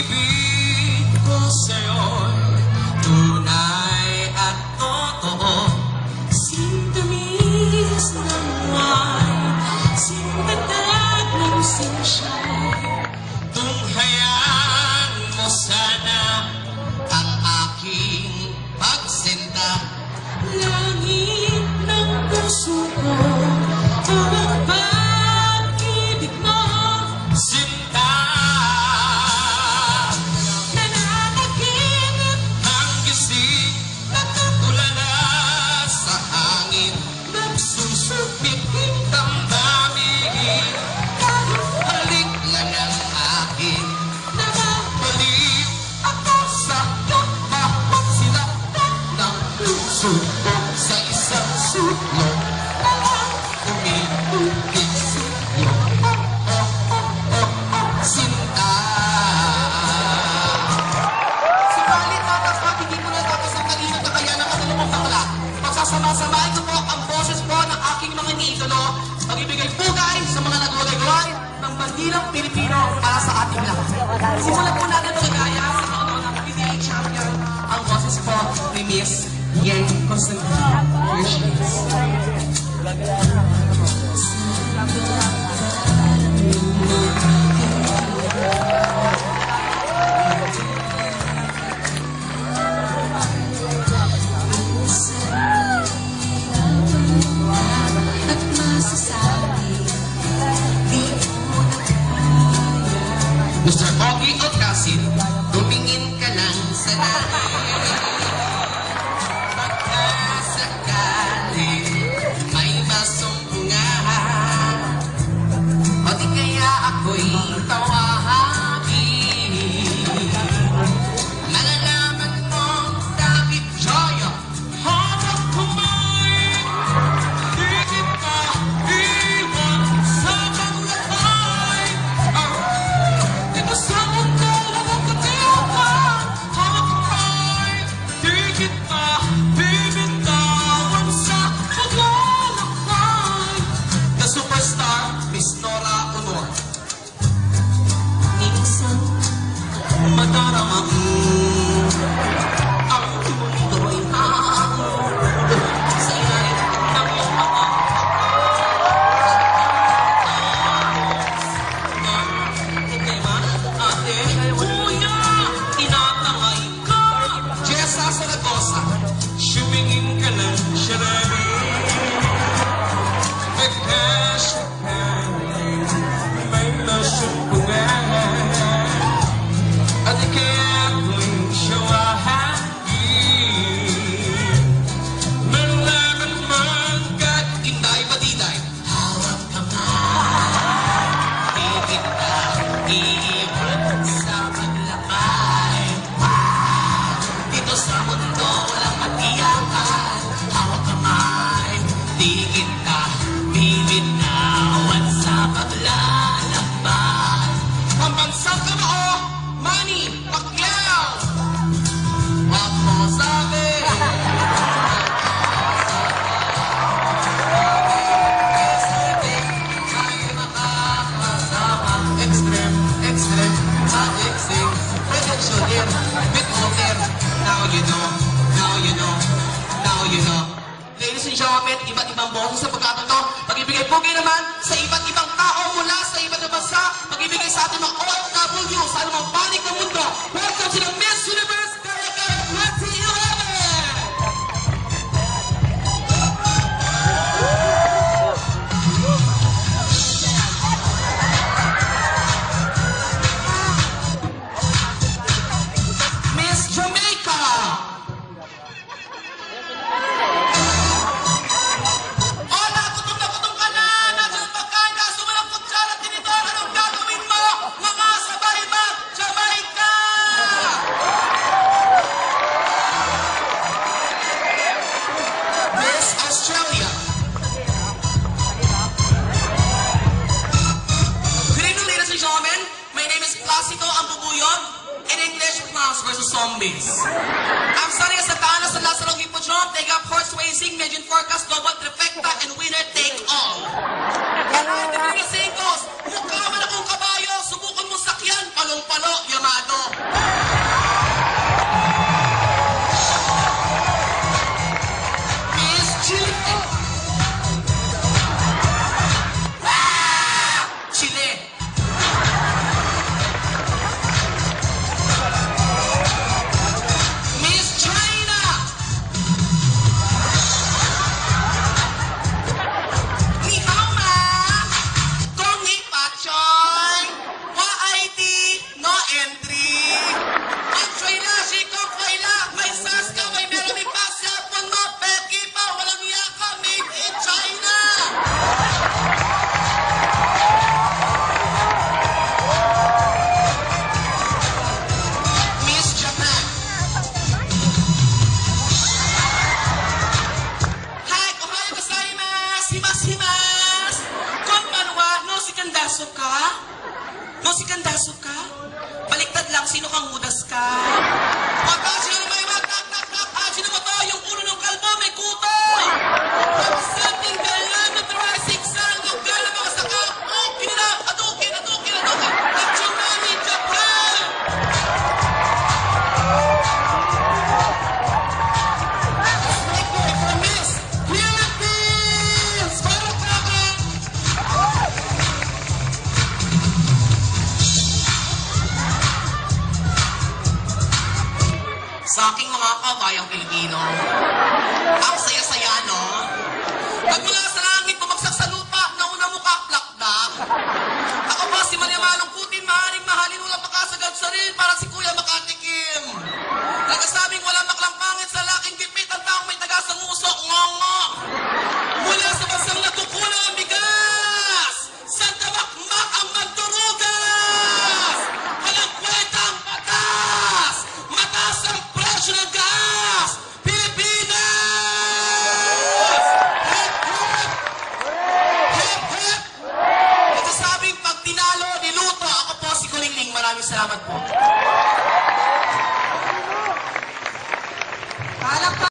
pag-ibig ko sa'yo'y tunay at totoo. Sintamis ng wine, sintatag ng sunshine. Tunghayan mo sana ang aking pagsinta. Langit ng puso ko, ang pag-ibig mo, sinta. Nananaginip ang gising, nakatulala sa hangin, nagsusupit ng damdamin. Halik lang ang akin, nakabaliw ako sa kapahot sila ng puso ko sa isang sulok. Umiulit sulok, sinta. Subalit tatapat, hindi mo na tapos ang talino na kaya ng kasalumong bakla. Pagsasama-samahin ko po ang boses po ng aking mga iniidolo. Magbibigay pugay sa mga nagulay-gulay ng bandirang Pilipino para sa ating lahat. Simulan po natin magagaya sa kaunang ng PBA champion ang boses po ni Miss Yang Constantine. Here she is. Mr. Ogie Ocasin, tumingin ka lang sa langit. Pagkasakali may masumpungahan, o di kaya ako'y tawagin. Malalaman mong dakit joyo, hawak kumain. Di kita iwan sa paglakay. Dito sa mundo, walang katiyakan. Hawak kumain. Di kita bibitawan sa paglalakay. The superstar, Miss Nora Honor. Minsan, madarama ang mundo'y hamon sa ilalim ng iyong mga problema. Ate, kuya, tinatangay ka. Jessa Zaragoza, sumingin ka ng siyarabi. Pagkasakali may masumpungan, at di kaya ako'y siyawahagin. Malaman man kahit inday badiday, hawak kamay. Di kita iiwan sa paglakay. Dito sa mundo walang katiyakan. Hawak kamay. Di kita bibitawan sa paglalakbay. Pambansang kamao, Manny Pacquiao. Wag mo sabi. Tayo makakasama. Extreme, extreme, magic sing. Production here, with water. Now you know, now you know, now you know. Ladies and gentlemen, iba't ibang boses sa pagkakataon to. Magbibigay pugay naman sa iba't ibang tao mula sa iba't ibang bansa. Magbibigay sa ating mga OFW sa anumang panig ng mundo. Welcome to the Miss Universe Caracas 2011! Miss Jamaica! Hola, gutom na gutom ka na! Nasaan ang pagkain? Kaso walang kutsara, tinidor. Anong gagawin mo? Mga sabay mag-Jamaica! Miss Australia. Good evening, ladies and gentlemen. My name is Placido Ambubuyog. In English, Plants vs. Zombies. I'm studying at Santa Ana sa Lazaro Hipodrome. They got horse racing, Median Forecast, Double Trifecta, and winner take all. Mukha man akong kabayo, subukan mo sakyan, palong-palo, Yamato. the sky. Pagka sino may sino ba to? Yung ulo ng kalbo, may kuto! Representing the land of the rising sun, lugar ng mga saka, adukin, Natsumami, Japan! Miss Philippines! Parang naman! Sa aking mga kabayang Pilipino, ang saya-saya, no? Nagmula sa langit, bumagsak sa lupa, nauna mo kaplakdak. Ako pa si Maria Malungkutin, maaaring mahalin ulang makasagad sa rin, parang si Kuya Makatikim. Nagsasabing walang maklang pangit sa laking gipit, ang taong may taga sa musok, ngongo.